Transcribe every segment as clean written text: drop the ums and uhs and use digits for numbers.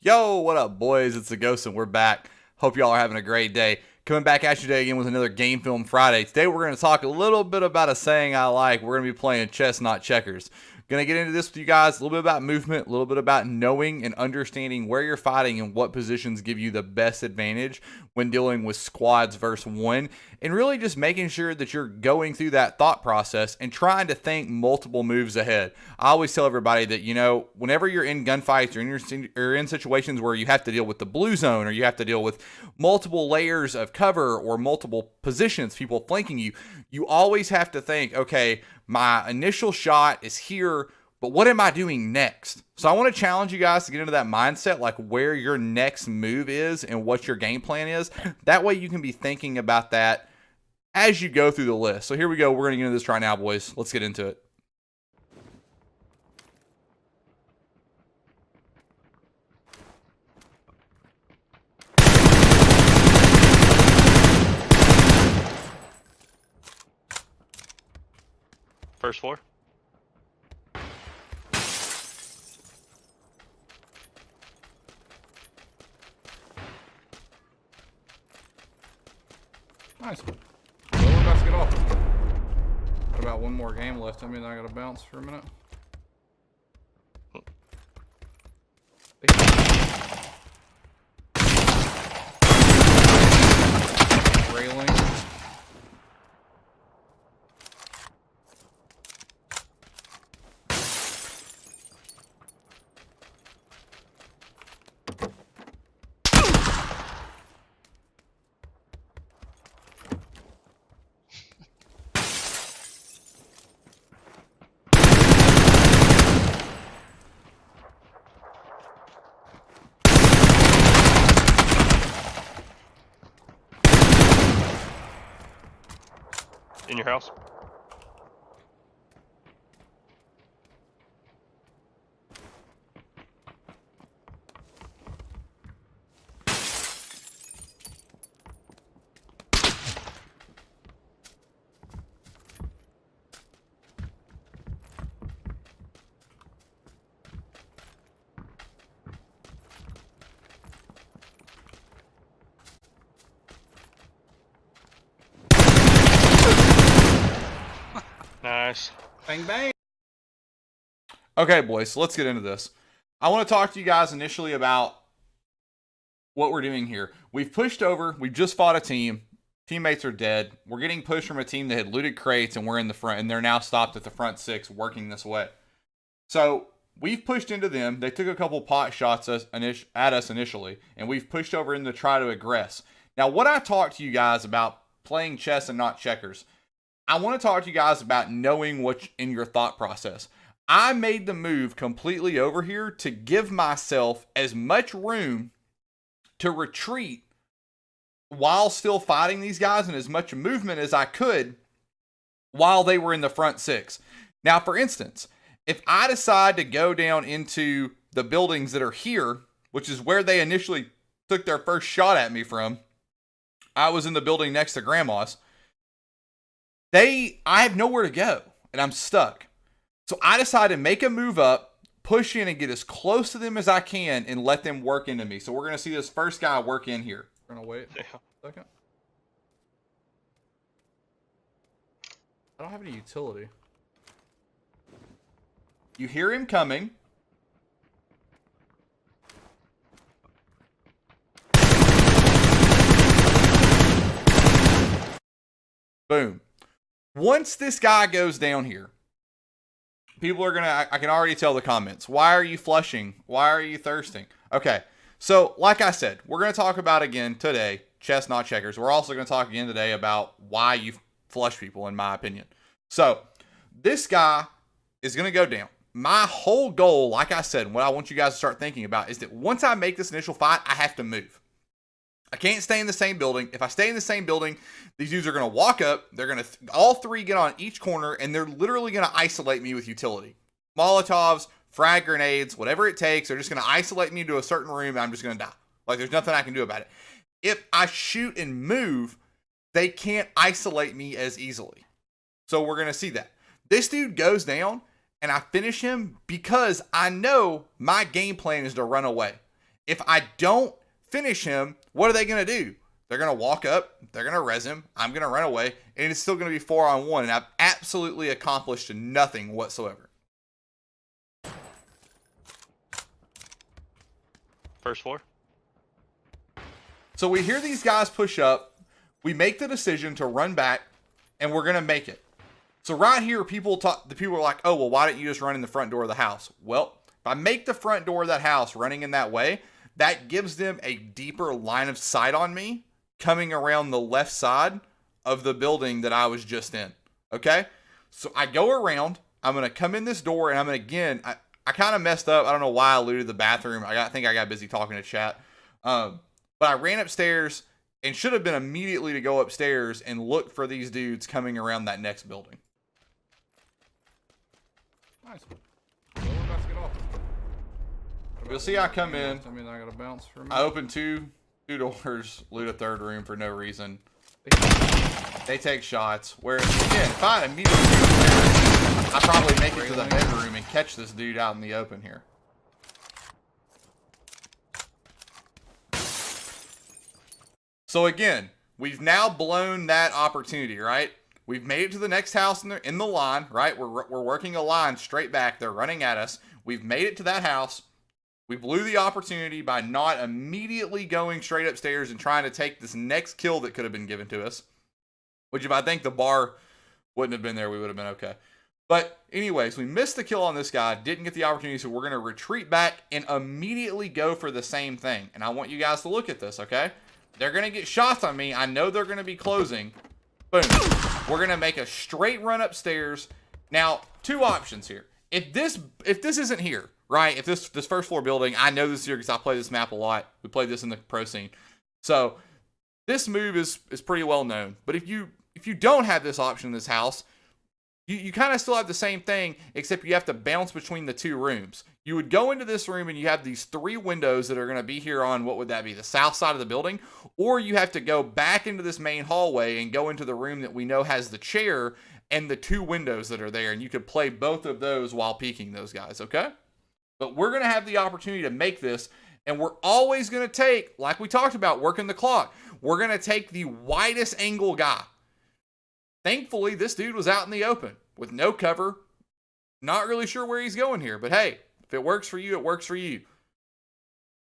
Yo, what up, boys? It's the Ghost, and we're back. Hope y'all are having a great day. Coming back at you today again with another Game Film Friday. Today, we're going to talk a little bit about a saying I like. We're going to be playing chess, not checkers. Going to get into this with you guys, a little bit about movement, a little bit about knowing and understanding where you're fighting and what positions give you the best advantage when dealing with squads versus one, and really just making sure that you're going through that thought process and trying to think multiple moves ahead. I always tell everybody that, whenever you're in gunfights or in situations where you have to deal with the blue zone or you have to deal with multiple layers of cover or multiple positions, people flanking you, you always have to think, okay, my initial shot is here, but what am I doing next? So I want to challenge you guys to get into that mindset, like where your next move is and what your game plan is. That way you can be thinking about that as you go through the list. So here we go. We're going to get into this right now, boys. Let's get into it. First floor. Nice. Well, we're about to get off. Got about one more game left. I mean, I got to bounce for a minute. Railing. In your house. Nice. Bang, bang. Okay, boys, so let's get into this. I want to talk to you guys initially about what we're doing here. We've pushed over. We've just fought a team. Teammates are dead. We're getting pushed from a team that had looted crates, and we're in the front, and they're now stopped at the front six working this way. So we've pushed into them. They took a couple pot shots at us initially, and we've pushed over in to try to aggress. Now, what I talked to you guys about playing chess and not checkers, I want to talk to you guys about knowing what's in your thought process. I made the move completely over here to give myself as much room to retreat while still fighting these guys and as much movement as I could while they were in the front six. Now, for instance, if I decide to go down into the buildings that are here, which is where they initially took their first shot at me from, I was in the building next to Grandma's. I have nowhere to go, and I'm stuck. So I decided to make a move up, push in, and get as close to them as I can, and let them work into me. So we're going to see this first guy work in here. We're going to wait a second. I don't have any utility. You hear him coming. Boom. Once this guy goes down here, people are going to, I can already tell the comments. Why are you flushing? Why are you thirsting? Okay. So like I said, we're going to talk about again today, chess, not checkers. We're also going to talk again today about why you flush people, in my opinion. So this guy is going to go down. My whole goal, like I said, what I want you guys to start thinking about is that once I make this initial fight, I have to move. I can't stay in the same building. If I stay in the same building, these dudes are going to walk up. They're going to, all three get on each corner, and they're literally going to isolate me with utility. Molotovs, frag grenades, whatever it takes. They're just going to isolate me to a certain room, and I'm just going to die. Like, there's nothing I can do about it. If I shoot and move, they can't isolate me as easily. So we're going to see that. This dude goes down, and I finish him because I know my game plan is to run away. If I don't finish him, what are they going to do? They're going to walk up, they're going to res him, I'm going to run away, and it's still going to be 4-on-1, and I've absolutely accomplished nothing whatsoever. First floor. So we hear these guys push up, we make the decision to run back, and we're going to make it. So right here, the people are like, oh, well, why didn't you just run in the front door of the house? Well, if I make the front door of that house running in that way, that gives them a deeper line of sight on me coming around the left side of the building that I was just in. Okay? So I go around, I'm going to come in this door, and I'm going to, again, I kind of messed up. I don't know why I looted the bathroom. I think I got busy talking to chat. But I ran upstairs and should have been immediately to go upstairs and look for these dudes coming around that next building. Nice. Well, we're about to get off. You'll see I come in. I mean, I gotta bounce for a I minute. open two doors, loot a third room for no reason. They take shots. Whereas, again, if I immediately go there, I probably make it to the bedroom and catch this dude out in the open here. So again, we've now blown that opportunity, right? We've made it to the next house in the line, right? We're working a line straight back. They're running at us. We've made it to that house. We blew the opportunity by not immediately going straight upstairs and trying to take this next kill that could have been given to us. Which if I think the bar wouldn't have been there, we would have been okay. But anyways, we missed the kill on this guy, didn't get the opportunity, so we're going to retreat back and immediately go for the same thing. And I want you guys to look at this, okay? They're going to get shots on me. I know they're going to be closing. Boom. We're going to make a straight run upstairs. Now, two options here. If this isn't here, right? If this first floor building, I know this here because I play this map a lot. We played this in the pro scene. So this move is pretty well known. But if you don't have this option in this house, you kind of still have the same thing, except you have to bounce between the two rooms. You would go into this room and you have these three windows that are going to be here on, what would that be, the south side of the building? Or you have to go back into this main hallway and go into the room that we know has the chair and the two windows that are there. And you could play both of those while peeking those guys, okay? But we're going to have the opportunity to make this, and we're always going to take, like we talked about, working the clock, we're going to take the widest angle guy. Thankfully, this dude was out in the open with no cover. Not really sure where he's going here, but hey, if it works for you, it works for you.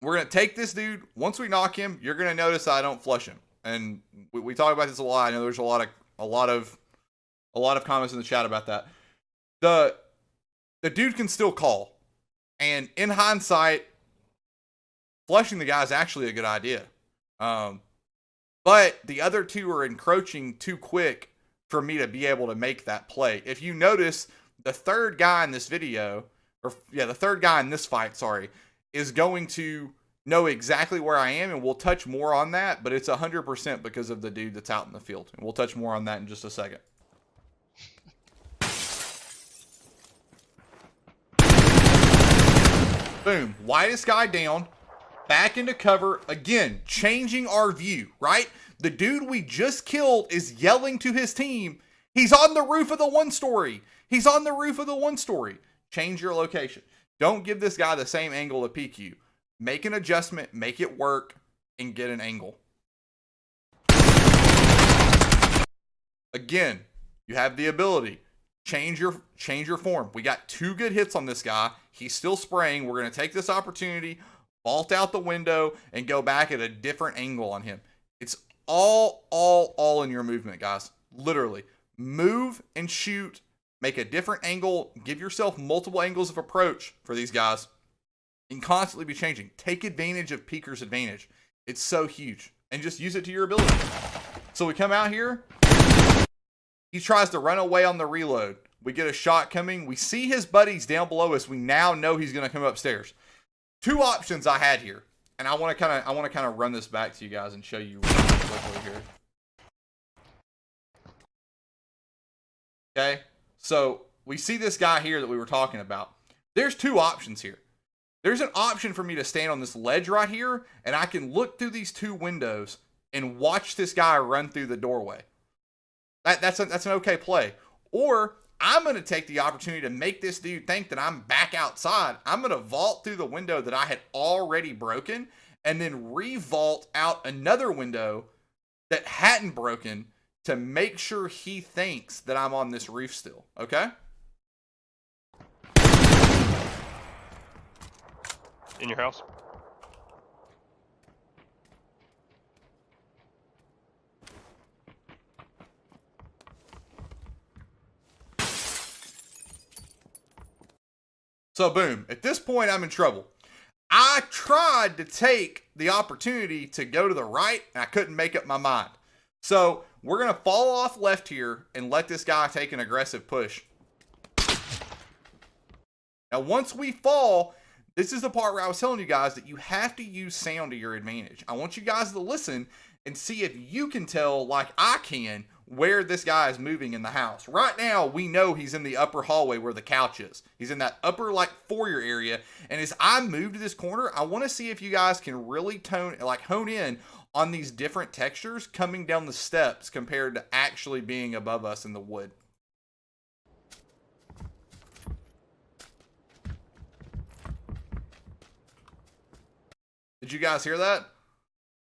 We're going to take this dude. Once we knock him, you're going to notice I don't flush him. And we talk about this a lot. I know there's a lot of comments in the chat about that. The dude can still call. And in hindsight, flushing the guy is actually a good idea. But the other two are encroaching too quick for me to be able to make that play. If you notice, the third guy in this video, the third guy in this fight, is going to know exactly where I am, and we'll touch more on that, but it's 100% because of the dude that's out in the field. And we'll touch more on that in just a second. Boom. Widest guy down. Back into cover. Again, changing our view, right? The dude we just killed is yelling to his team. He's on the roof of the one-story. He's on the roof of the one-story. Change your location. Don't give this guy the same angle to peek you. Make an adjustment, make it work, and get an angle. Again, you have the ability. Change your form. We got 2 good hits on this guy. He's still spraying. We're going to take this opportunity, vault out the window, and go back at a different angle on him. It's all in your movement, guys. Literally. Move and shoot. Make a different angle. Give yourself multiple angles of approach for these guys. And constantly be changing. Take advantage of Peeker's advantage. It's so huge. And just use it to your ability. So we come out here. He tries to run away on the reload. We get a shot coming. We see his buddies down below us. We now know he's going to come upstairs. 2 options I had here. And I want to kind of run this back to you guys and show you really quickly here. Okay? So, we see this guy here that we were talking about. There's 2 options here. There's an option for me to stand on this ledge right here, and I can look through these 2 windows and watch this guy run through the doorway. That's an okay play. Or I'm going to take the opportunity to make this dude think that I'm back outside. I'm going to vault through the window that I had already broken and then re-vault out another window that hadn't broken to make sure he thinks that I'm on this roof still. Okay? In your house. So boom, at this point I'm in trouble. I tried to take the opportunity to go to the right and I couldn't make up my mind. So we're going to fall off left here and let this guy take an aggressive push. Now once we fall, this is the part where I was telling you guys that you have to use sound to your advantage. I want you guys to listen and see if you can tell, like I can, where this guy is moving in the house. Right now, we know he's in the upper hallway where the couch is. He's in that upper, like, foyer area. And as I move to this corner, I want to see if you guys can really hone in on these different textures coming down the steps compared to actually being above us in the wood. Did you guys hear that?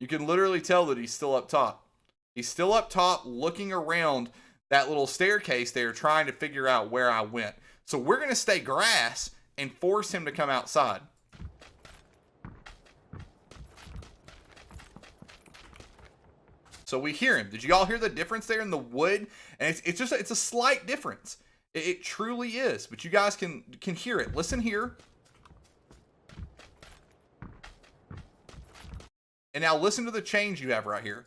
You can literally tell that he's still up top. He's still up top looking around that little staircase there trying to figure out where I went. So we're going to stay grass and force him to come outside. So we hear him. Did you all hear the difference there in the wood? And it's a slight difference. It truly is. But you guys can hear it. Listen here. And now listen to the change you have right here.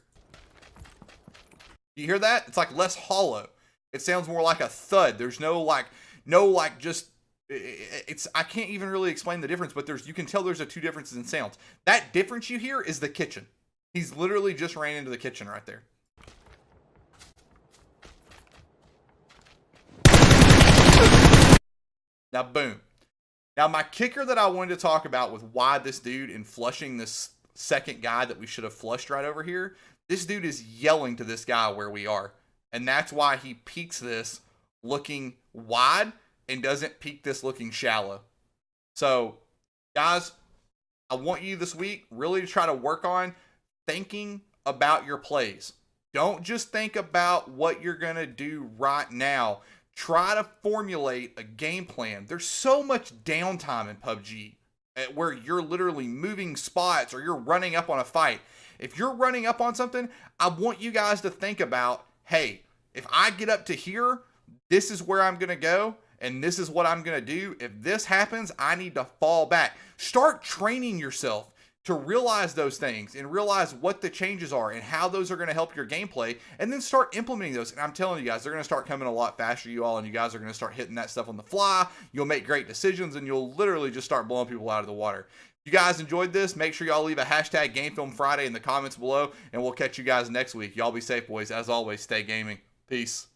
You hear that? It's like less hollow. It sounds more like a thud. There's I can't even really explain the difference, but you can tell there's two differences in sounds. That difference you hear is the kitchen. He's literally just ran into the kitchen right there. Now, boom. Now, my kicker that I wanted to talk about with why this dude in flushing this second guy that we should have flushed right over here, this dude is yelling to this guy where we are. And that's why he peeks this looking wide and doesn't peek this looking shallow. So, guys, I want you this week really to try to work on thinking about your plays. Don't just think about what you're going to do right now. Try to formulate a game plan. There's so much downtime in PUBG where you're literally moving spots or you're running up on a fight. If you're running up on something, I want you guys to think about, hey, if I get up to here, this is where I'm going to go, and this is what I'm going to do. If this happens, I need to fall back. Start training yourself to realize those things and realize what the changes are and how those are going to help your gameplay, and then start implementing those. And I'm telling you guys, they're going to start coming a lot faster, you all, and you guys are going to start hitting that stuff on the fly. You'll make great decisions, and you'll literally just start blowing people out of the water. If you guys enjoyed this, make sure y'all leave a hashtag GameFilmFriday in the comments below, and we'll catch you guys next week. Y'all be safe, boys. As always, stay gaming. Peace.